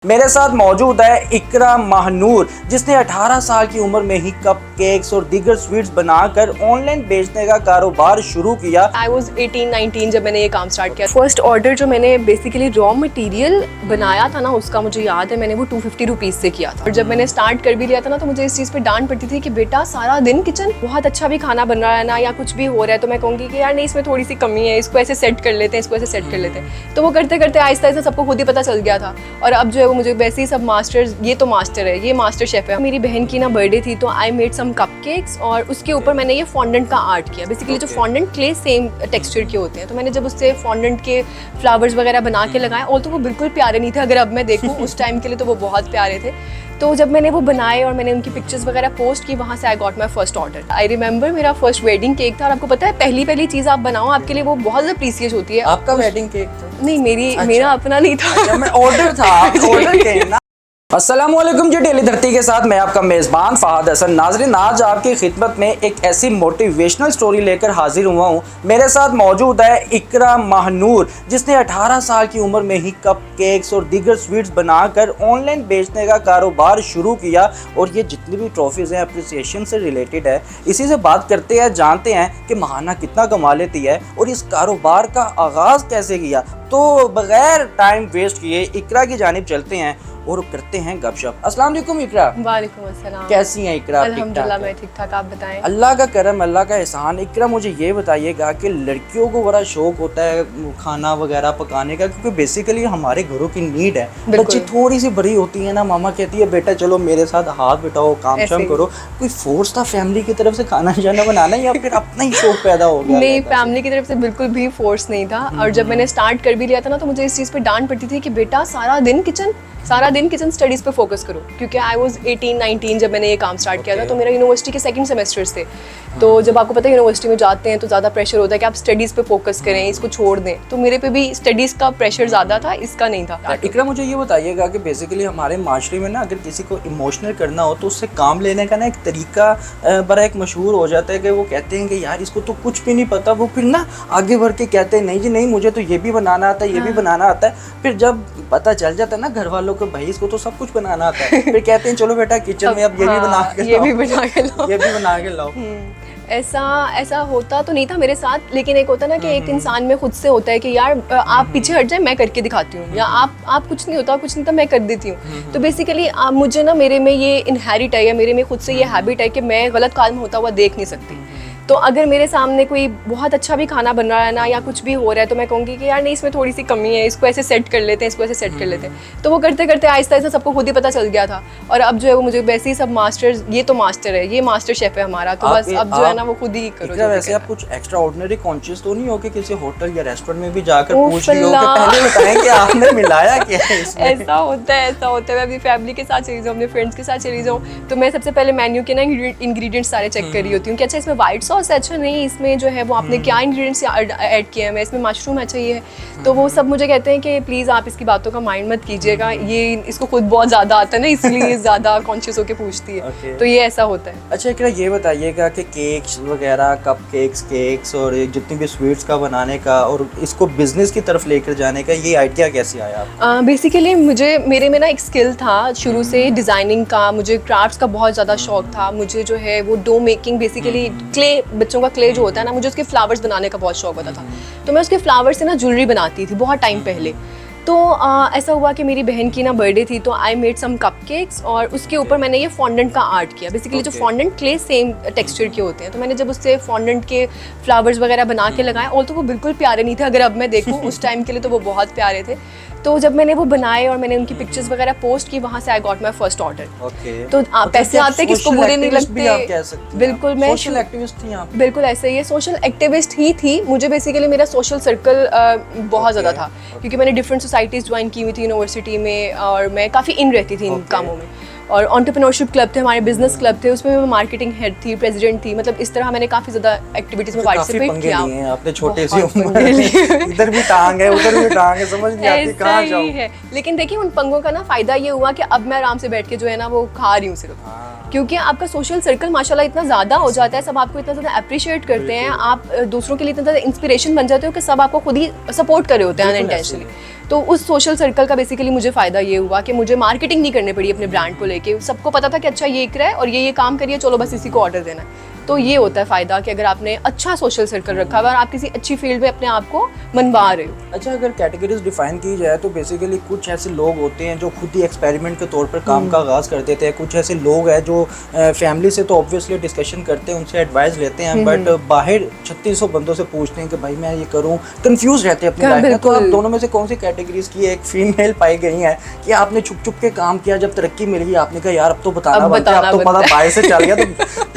मेरे साथ मौजूद है इकरा महानूर, जिसने 18 साल की उम्र में ही कप केक्स और दीगर स्वीट्स बनाकर ऑनलाइन बेचने का कारोबार शुरू किया। I was 18-19 जब मैंने ये काम स्टार्ट किया। फर्स्ट ऑर्डर जो मैंने बेसिकली रॉ मटेरियल बनाया था ना, उसका मुझे याद है मैंने वो 250 रुपीज़ से किया था। और जब मैंने स्टार्ट कर भी लिया था ना, तो मुझे इस चीज़ पे डांट पड़ती थी कि बेटा सारा दिन किचन बहुत अच्छा भी खाना बन रहा है ना, या कुछ भी हो रहा है तो मैं कहूँगी कि यार नहीं, इसमें थोड़ी सी कमी है, इसको ऐसे सेट कर लेते हैं, इसको ऐसे सेट कर लेते हैं। तो वो करते करते आहिस्ता आहिस्ता सबको खुद ही पता चल गया था। और अब जो है वो मुझे वैसे ही सब मास्टर्स, ये तो मास्टर है, ये मास्टर शेफ है। मेरी बहन की ना बर्थडे थी, तो आई मेड सम कपकेक्स और उसके ऊपर मैंने ये फॉन्डेंट का आर्ट किया। बेसिकली जो फॉन्डेंट क्ले सेम टेक्सचर के होते हैं, तो मैंने जब उससे फॉन्डेंट के फ्लावर्स वगैरह बना के लगाए, और तो वो बिल्कुल प्यारे नहीं थे। अगर अब मैं देखूँ उस टाइम के लिए तो वो बहुत प्यारे थे। तो जब मैंने वो बनाए और मैंने उनकी पिक्चर्स वगैरह पोस्ट की, वहाँ से I got my first order. I remember मेरा फर्स्ट वेडिंग केक था। और आपको पता है पहली चीज़ आप बनाओ, आपके लिए वो बहुत ज़्यादा प्रीसियस होती है। आपका वेडिंग केक था? नहीं, मेरा अपना नहीं था। अच्छा, मैं ऑर्डर था, ऑर्डर के ना। अस्सलामुअलैकुम जी, डेली धरती के साथ मैं आपका मेज़बान फ़हाद हसन। नाज़रीन, आज आपकी खिदमत में एक ऐसी मोटिवेशनल स्टोरी लेकर हाजिर हुआ हूँ। मेरे साथ मौजूद है इकरा महानूर, जिसने 18 साल की उम्र में ही कप केक्स और दीगर स्वीट्स बनाकर ऑनलाइन बेचने का कारोबार शुरू किया। और ये जितनी भी ट्रॉफीज़ हैं अप्रिसिएशन से रिलेटेड है। इसी से बात करते हैं, जानते हैं कि महाना कितना कमा लेती है और इस कारोबार का आगाज़ कैसे किया। तो बगैर टाइम वेस्ट किए इकरा की जानिब चलते हैं और करते हैं गपशप। अस्सलाम वालेकुम इकरा। वालेकुम अस्सलाम। कैसी हैं इकरा? अल्हम्दुलिल्लाह मैं ठीक ठाक, आप बताएं। अल्लाह का करम, अल्लाह का एहसान। इकरा, मुझे ये बताइएगा कि लड़कियों को बड़ा शौक होता है खाना वगैरह पकाने का, क्योंकि बेसिकली हमारे घरों की नीड है। बच्ची थोड़ी सी बड़ी होती है ना, मामा कहती है बेटा चलो मेरे साथ हाथ बिठाओ, काम शाम करो। कोई फोर्स था फैमिली की तरफ से खाना जाना बनाना, या फिर अपना ही शौक पैदा हो गया? नहीं, फैमिली की तरफ से बिल्कुल भी फोर्स नहीं था। और जब मैंने स्टार्ट कर भी लिया था ना, तो मुझे इस चीज़ पे डांट पड़ती थी कि बेटा सारा दिन किचन स्टडीज़ पे फोकस करो। क्योंकि आई वाज 18-19 जब मैंने ये काम स्टार्ट किया था, तो मेरा यूनिवर्सिटी के सेकंड सेमेस्टर्स थे। तो जब आपको पता है यूनिवर्सिटी में जाते हैं तो ज़्यादा प्रेशर होता है कि आप स्टडीज़ पे फोकस करें, इसको छोड़ दें। तो मेरे पे भी स्टडीज़ का प्रेशर ज़्यादा था, इसका नहीं था। इकरा, मुझे ये बताइएगा कि बेसिकली हमारे माशरे में ना, अगर किसी को इमोशनल करना हो तो उससे काम लेने का ना एक तरीका बड़ा एक मशहूर हो जाता है कि वो कहते हैं कि यार इसको तो कुछ भी नहीं पता। वो फिर ना आगे बढ़ के कहते हैं नहीं जी नहीं, मुझे तो ये भी बनाना आता है, ये भी बनाना आता है। फिर जब पता चल जाता है ना घर वालों को, भाई इसको तो सब कुछ बनाना आता है, फिर कहते हैं चलो बेटा किचन में अब ये भी बना के लाओ, ये भी बना के लाओ। ऐसा होता तो नहीं था मेरे साथ, लेकिन एक होता ना कि एक इंसान में खुद से होता है कि यार आप पीछे हट जाए, मैं करके दिखाती हूँ, या आप कुछ नहीं होता, कुछ नहीं था, मैं कर देती हूँ। तो बेसिकली मुझे ना मेरे में ये इनहेरिट है, या मेरे में खुद से ये हैबिट है कि मैं गलत काम होता हुआ देख नहीं सकती। तो अगर मेरे सामने कोई बहुत अच्छा भी खाना बन रहा है ना, या कुछ भी हो रहा है, तो मैं कहूँगी कि यार नहीं, इसमें थोड़ी सी कमी है, इसको ऐसे सेट कर लेते हैं, इसको ऐसे सेट कर लेते हैं। तो वो करते करते आहिस्ता आहिस्ता सबको खुद ही पता चल गया था। और अब जो है वो मुझे वैसे ही सब मास्टर्स, ये तो मास्टर है, ये मास्टर शेफ है हमारा, तो बस अब जो है ना वो खुद ही करो। वैसे आप कुछ एक्स्ट्रा ऑर्डिनरी कॉन्शियस तो नहीं हो कि किसी होटल या रेस्टोरेंट में भी जाकर पूछ रही हो कि पहले बताएं कि आपने मिलाया क्या है इसमें? ऐसा होता है मैं अपनी फैमिली के साथ चली जाऊँ, अपने फ्रेंड्स के साथ चली जाऊँ, तो मैं सबसे पहले मेन्यू के ना इंग्रेडिएंट्स सारे चेक कर रही होती हूँ कि अच्छा इसमें व्हाइट सॉस है, अच्छा नहीं इसमें जो है वो आपने क्या इंग्रेडिएंट्स ऐड किए हैं, इसमें मशरूम अच्छा ये है। तो वो सब मुझे कहते हैं कि प्लीज़ आप इसकी बातों का माइंड मत कीजिएगा, ये इसको खुद बहुत ज़्यादा आता है ना, इसलिए ज़्यादा कॉन्शियस होकर पूछती है। तो ये ऐसा होता है। अच्छा इकरा, ये बताइएगा कि केक्स वगैरह, कप केक्स और जितनी भी स्वीट्स का बनाने का और इसको बिजनेस की तरफ लेकर जाने का ये आइडिया कैसे आया आपको? बेसिकली मेरे में ना एक स्किल था शुरू से डिज़ाइनिंग का, मुझे क्राफ्ट्स का बहुत ज़्यादा शौक था। मुझे जो है वो डो मेकिंग, बेसिकली क्ले, बच्चों का क्ले जो होता है ना, मुझे उसके फ्लावर्स बनाने का बहुत शौक होता था। तो मैं उसके फ्लावर्स से ना ज्वेलरी बनाती थी बहुत टाइम पहले। तो ऐसा हुआ कि मेरी बहन की ना बर्थडे थी, तो आई मेड सम कपकेक्स और उसके ऊपर मैंने ये फॉन्डेंट का आर्ट किया। बेसिकली जो फॉन्डेंट क्ले सेम टेक्सचर के होते हैं, तो मैंने जब उससे फॉन्डेंट के फ्लावर्स वगैरह बना के लगाए, और तो वो बिल्कुल प्यारे नहीं थे। अगर अब मैं देखूँ उस टाइम के लिए तो वो बहुत प्यारे थे। तो जब मैंने वो बनाए और मैंने उनकी पिक्चर्स वगैरह पोस्ट की, वहाँ से I got my first order. तो पैसे आते किसको बुरे नहीं लगते। बिल्कुल, मैं सोशल एक्टिविस्ट थी आप? बिल्कुल ऐसे ही है, सोशल एक्टिविस्ट ही थी। मुझे बेसिकली मेरा सोशल सर्कल बहुत ज़्यादा था, क्योंकि मैंने डिफरेंट सोसाइटीज़ ज्वाइन की हुई थी यूनिवर्सिटी में, और मैं काफ़ी इन रहती थी इन कामों में। और एंटरप्रेन्योरशिप क्लब थे हमारे, बिजनेस क्लब थे, उसमें मैं मार्केटिंग हेड थी, प्रेसिडेंट थी। मतलब इस तरह मैंने काफ़ी ज़्यादा एक्टिविटीज़ में पार्टिसिपेट किया। आपने छोटे सी उम्र में इधर भी टांग है, उधर भी टांग है, समझ नहीं आती कहाँ जाऊँ। लेकिन देखिए उन पंगों का ना फ़ायदा ये हुआ कि अब मैं आराम से बैठ के जो है ना वो खा रही हूँ सिर्फ, क्योंकि आपका सोशल सर्कल माशाल्लाह इतना ज़्यादा हो जाता है, सब आपको इतना ज़्यादा अप्रिशिएट करते हैं, आप दूसरों के लिए इतना ज़्यादा इंस्पिरेशन बन जाते हो कि सब आपको खुद ही सपोर्ट कर रहे होते हैं अनइंटेंशनली। तो उस सोशल सर्कल का बेसिकली मुझे फ़ायदा ये हुआ कि मुझे मार्केटिंग नहीं करनी पड़ी अपने ब्रांड को लेके, सबको पता था कि अच्छा ये इकरा है और ये काम करिए, चलो बस इसी को ऑर्डर देना है। तो ये होता है फ़ायदा कि अगर आपने अच्छा सोशल सर्कल रखा हुआ और आप किसी अच्छी फील्ड में अपने आप को मनवा रहे हो। अच्छा, अगर कैटेगरीज डिफाइन की जाए तो बेसिकली कुछ ऐसे लोग होते हैं जो खुद ही एक्सपेरिमेंट के तौर पर काम का आगाज़ कर देते हैं, कुछ ऐसे लोग हैं जो फैमिली से तो ऑब्वियसली डिस्कशन करते हैं, उनसे एडवाइस लेते हैं, बट बाहर 3600 बंदों से पूछते हैं कि भाई मैं ये करूँ, कंफ्यूज रहते हैं अपनी लाइफ में। तो आप दोनों में से कौन सी कैटेगरीज की एक फीमेल पाई गई है कि आपने छुप छुप के काम किया, जब तरक्की मिल गई आपने कहा यार अब तो बताना बनता है, अब तो पता बाहर से चल गया तो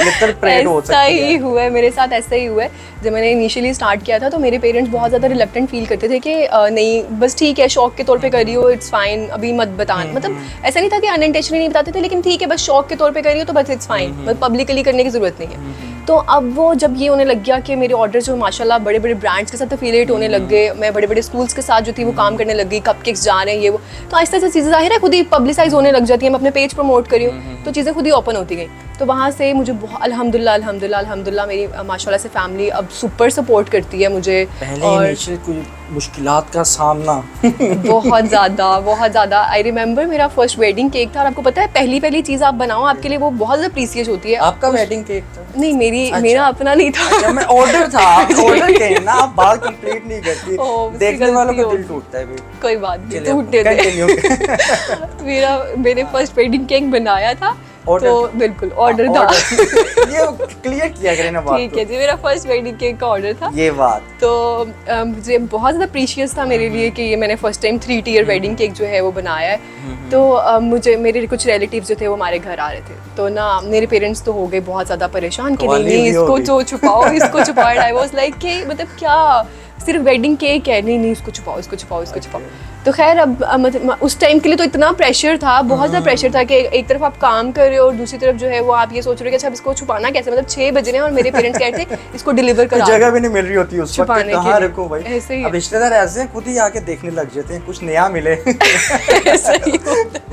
लिटर परेड हो सकती है। ऐसा ही हुआ है मेरे साथ, ऐसा ही हुआ है। जब मैंने इनिशियली स्टार्ट किया था तो मेरे पेरेंट्स बहुत ज़्यादा रिलक्टेंट फील करते थे कि नहीं बस ठीक है, शौक के तौर पे कर रही हो, इट्स फाइन, अभी मत बताना। मतलब ऐसा नहीं था कि अनइंटेंशनली नहीं बताते थे, लेकिन ठीक है बस शौक के तौर पे कर रही हो तो बस इट्स फाइन, मतलब पब्लिकली करने की ज़रूरत नहीं है। तो अब वो जब ये होने लग गया कि मेरे ऑर्डर जो माशाल्लाह बड़े बड़े ब्रांड्स के साथ एफिलिएट होने लग गए, मैं बड़े बड़े स्कूल्स के साथ जो थी वो काम करने लग गई, कपकेक्स जा रहे हैं ये वो, तो आहिस्ता आहिस्ता चीज़ें ज़ाहिर है खुद ही पब्लिसाइज होने लग जाती है। मैं अपने पेज प्रमोट करी हूँ तो चीज़ें खुद ही ओपन होती गई। तो वहाँ से मुझे अल्हम्दुलिल्लाह अल्हम्दुलिल्लाह अल्हम्दुलिल्लाह मेरी माशाल्लाह से फैमिली अब सुपर सपोर्ट करती है मुझे। पहले इनिशियल कुछ मुश्किलात का सामना बहुत ज़्यादा। आई रिमेंबर मेरा फर्स्ट वेडिंग केक था और आपको पता है पहली चीज़ आप बनाओ आपके लिए वो बहुत ज़्यादा प्रीसियस होती है। आपका वेडिंग केक था? नहीं मेरा अपना नहीं था। अच्छा, मैं ऑर्डर था, ऑर्डर के ना आप बात कंप्लीट नहीं करती, देखने वालों का दिल टूटता है। कोई बात नहीं, टूटने दे। मैंने फर्स्ट वेडिंग केक बनाया था तो बिल्कुल ऑर्डर था। ये क्लियर किया करें ना बात। ठीक है जी, मेरा फर्स्ट वेडिंग केक का ऑर्डर था ये बात। तो मुझे बहुत ज़्यादा प्रीशियस था मेरे लिए कि ये मैंने first time 3 tier wedding cake जो है वो बनाया है। तो मुझे मेरे कुछ रिलेटिव्स जो थे वो हमारे घर आ रहे थे, तो ना मेरे पेरेंट्स तो हो गए बहुत ज़्यादा परेशान कि नहीं इसको जो छुपाओ, इसको छुपाओ। आई वाज लाइक कि मतलब क्या सिर्फ वेडिंग केक है, नहीं इसको छुपाओ। तो खैर अब मतलब उस टाइम के लिए तो इतना प्रेशर था, बहुत ज़्यादा प्रेशर था कि एक तरफ आप काम कर रहे हो और दूसरी तरफ जो है वो आप ये सोच रहे हो कि अच्छा इसको छुपाना कैसे। मतलब 6 बज रहे हैं और मेरे पेरेंट्स कह रहे थे इसको डिलीवर करा, जगह भी नहीं मिल रही होती उस वक्त, कहाँ रखूं भाई। ऐसे ही अब रिश्तेदार ऐसे हैं खुद ही आके देखने लग जाते हैं, कुछ नया मिले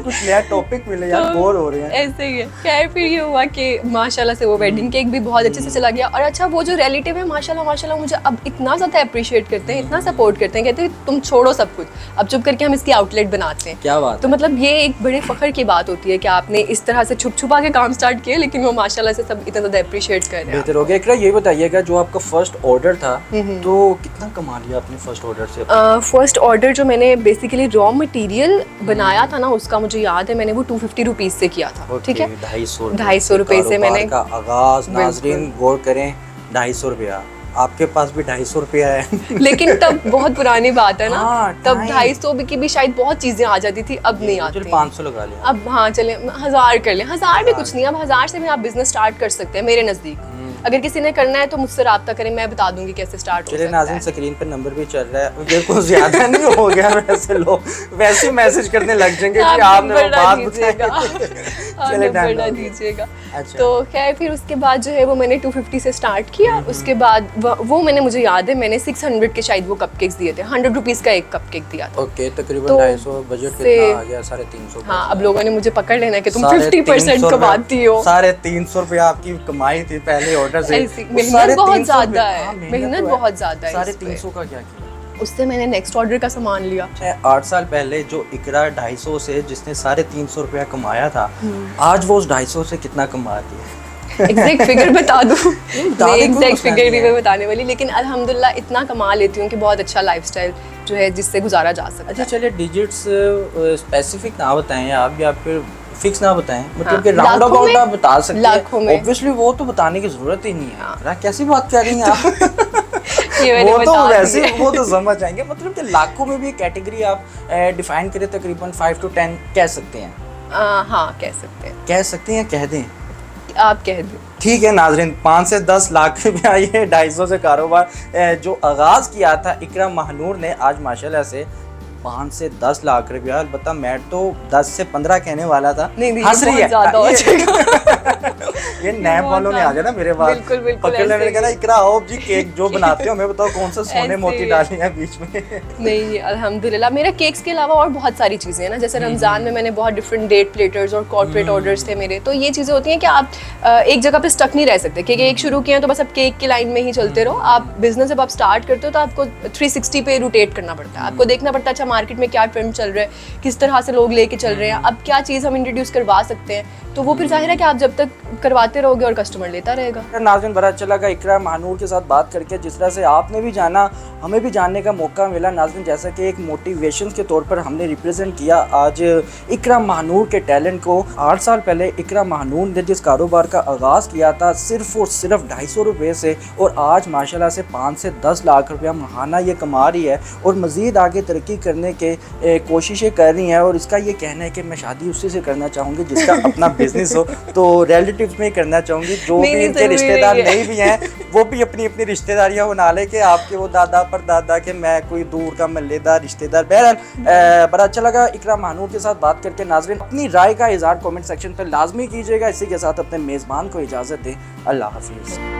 कुछ नया टॉपिक मिले यार, बोर हो रहे हैं। ऐसे ही है। खैर फिर ये हुआ कि माशाल्लाह से वो वेडिंग केक भी बहुत अच्छे से चला गया। और अच्छा वो जो रिलेटिव है माशाल्लाह मुझे अब इतना ज़्यादा अप्रिशिएट करते हैं, इतना सपोर्ट करते हैं, कहते हैं तुम छोड़ो सब कुछ, अब चुप करके हम इसकी आउटलेट बनाते हैं। क्या बात। तो मतलब ये एक बड़े फख्र की बात होती है कि आपने इस तरह से छुपा के काम स्टार्ट किया, लेकिन वो माशाल्लाह से सब इतना ज़्यादा अप्रिशिएट कर रहे हैं। बेहतर हो गया। इकरा ये बताइएगा जो आपका फर्स्ट ऑर्डर था तो कितना कमा लिया आपने फर्स्ट ऑर्डर से? फर्स्ट ऑर्डर जो मैंने बेसिकली रॉ मटेरियल बनाया था ना, उसका मुझे याद है मैंने वो 250 रुपीज़ से किया था। ठीक है, 250 रुपये से मैंने का आगाज। नाज़रीन गौर करें, 250 रुपया, आपके पास भी 250 रुपया है लेकिन तब बहुत पुरानी बात है ना। हाँ, तब 250 की भी शायद बहुत चीजें आ जाती थी, अब नहीं आती। 500 लगा लिया अब हाँ चले 1000 कर लें, 1000 भी कुछ नहीं, अब 1000 से भी आप बिजनेस स्टार्ट कर सकते हैं मेरे नजदीक। अगर किसी ने करना है तो मुझसे रब्ता करें, मैं बता दूंगी कैसे स्टार्ट हो सकता है। नाज़रीन स्क्रीन पर नंबर भी चल रहा है, ये कुछ ज्यादा नहीं हो गया? वैसे लोग वैसे मैसेज करने लग जाएंगे कि आपने वो बात बताई दीजिएगा। तो खैर फिर उसके बाद जो है वो मैंने 250 से स्टार्ट किया। उसके बाद वो मैंने मुझे याद है मैंने 600 के शायद वो कपकेक्स दिए थे, 100 रुपीज़ का एक कपकेक दिया था। ओके, तकरीबन 250 बजट कितना आ गया? 350। हाँ, अब लोगों ने मुझे पकड़ लेना कि तुम 50% कमाती हो। 350 रुपया आपकी कमाई थी पहले ऑर्डर से। मेहनत बहुत ज्यादा है, मेहनत बहुत ज्यादा है। 350 का क्या किया? उससे मैंने नेक्स्ट ऑर्डर का सामान लिया। 8 साल पहले जो इकरा 250 से जिसने 350 रुपया कमाया था, आज वो उस 250 से कितना कमा रही है? एग्जैक्ट फिगर बता दूं? मैं एग्जैक्ट फिगर नहीं मैं बताने वाली, लेकिन अल्हम्दुलिल्लाह इतना कमा लेती हूँ कि बहुत अच्छा लाइफस्टाइल जो है जिससे गुजारा जा सकता है। अच्छा चलिए, डिजिट्स स्पेसिफिक ना बताएं आप या फिर फिक्स ना बताएं, मतलब कि राउंड अबाउट आप बता सकते हैं। ऑब्वियसली वो तो बताने की जरूरत ही नहीं है। कैसी बात कर रही हैं आप? वो तो वैसे वो तो समझ जाएंगे, मतलब कि लाखों में भी कैटेगरी आप डिफाइन करें, तकरीबन 5 to 10 कह सकते हैं। हाँ कह सकते हैं, कह दें, आप कह दें। ठीक है नाज़रीन, 5 से 10 लाख रुपया ये 250 से कारोबार जो आगाज किया था इकरा महानूर ने, आज माशाल्लाह से 5 से 10 लाख रुपया। अलबत्ता मैं तो 10 से 15 कहने वाला था, हंस रही है। ये नैब वालों ने आ जाना मेरे बाद बिल्कुल, बिल्कुल पकड़ लेने ऐसे कहना इकरा आओ जी केक जो बनाते हो हमें बताओ कौन सा सोने ऐसे मोती ही। डाले हैं बीच में। नहीं अल्हम्दुलिल्लाह, मेरा केक्स के अलावा और बहुत सारी चीज़ें हैं ना, जैसे रमज़ान में मैंने बहुत डिफरेंट डेट प्लेटर्स और कॉर्पोरेट ऑर्डर्स थे मेरे, तो ये चीज़ें होती हैं कि आप एक जगह पे स्टक नहीं रह सकते कि केक शुरू किए हैं तो बस अब केक की लाइन में ही चलते रहो। आप बिजनेस जब आप स्टार्ट करते हो तो आपको 360 पे रोटेट करना पड़ता है, आपको देखना पड़ता है अच्छा मार्केट में क्या ट्रेंड चल रहा है, किस तरह से लोग लेके चल रहे हैं, अब क्या चीज़ हम इंट्रोड्यूस करवा सकते हैं, तो वो फिर जाहिर है कि आप जब तक करवाते रहोगे और कस्टमर लेता रहेगा। नाज़रीन बड़ा अच्छा लगा इकरा महानूर के साथ बात करके, जिस तरह से आपने भी जाना हमें भी जानने का मौका मिला नाज़रीन, जैसा कि एक मोटिवेशन के तौर पर हमने रिप्रेजेंट किया आज इकरा महानूर के टैलेंट को। 8 साल पहले इकरा महानूर ने जिस कारोबार का आगाज़ किया था सिर्फ और सिर्फ 250 रुपये से, और आज माशाल्लाह से 5 से 10 लाख रुपया महाना ये कमा रही है और मज़ीद आगे तरक्की करने के कोशिशें कर रही हैं। और इसका ये कहना है कि मैं शादी उसी से करना चाहूँगी जिसका अपना बिजनेस हो, तो रिलेटिव्स में ही करना चाहूँगी, जो भी इनके रिश्तेदार नहीं भी हैं वो भी अपनी अपनी रिश्तेदारियाँ बना ले कि आपके वो दादा परदादा के मैं कोई दूर का मल्लेदार रिश्तेदार। बहरहाल बड़ा अच्छा लगा इकरा महानूर के साथ बात करके। नाज़रीन अपनी राय का इज़हार कमेंट सेक्शन पर लाजमी कीजिएगा। इसी के साथ अपने मेज़बान को इजाज़त दें। अल्लाह हाफिज़।